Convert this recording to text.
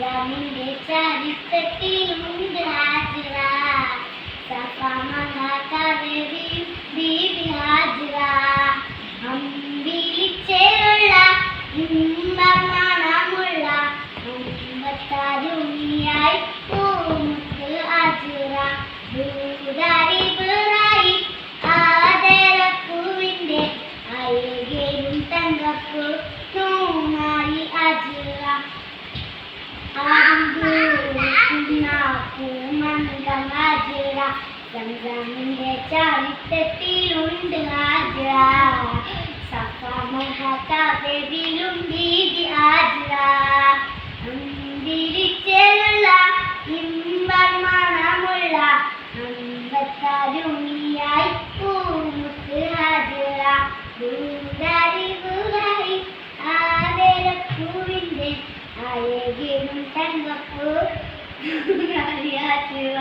സംസാമിന്റെ ചരിത്രത്തിലുണ്ട് ഹാജിറ സഫ മഹാകവി ബീബി ഹാജിറ അമ്പിളിച്ചേരുള്ള മണമുള്ള അമ്പത്താരുണിയായി പൂമുത്ത് ഹാജിറ ഭൂതരിബറായി ആദരപ്പൂവിന്റെ അഴകേരും തങ്കപ്പൂ നൂനായി ഹാജിറ സംസാമിന്റെ ചരിത്രത്തിലുണ്ട് ഹാജിറ സഫ മഹാകവിയിലും ബീബി ഹാജിറ അമ്പിളിച്ചേരുള്ള മണമുള്ള അമ്പത്താരുണിയായി പൂമുത്ത് ഹാജിറ ഭൂതരിബറായി ആദരപ്പൂവിന്റെ അഴകേരും തങ്കപ്പൂ ഹാജിറ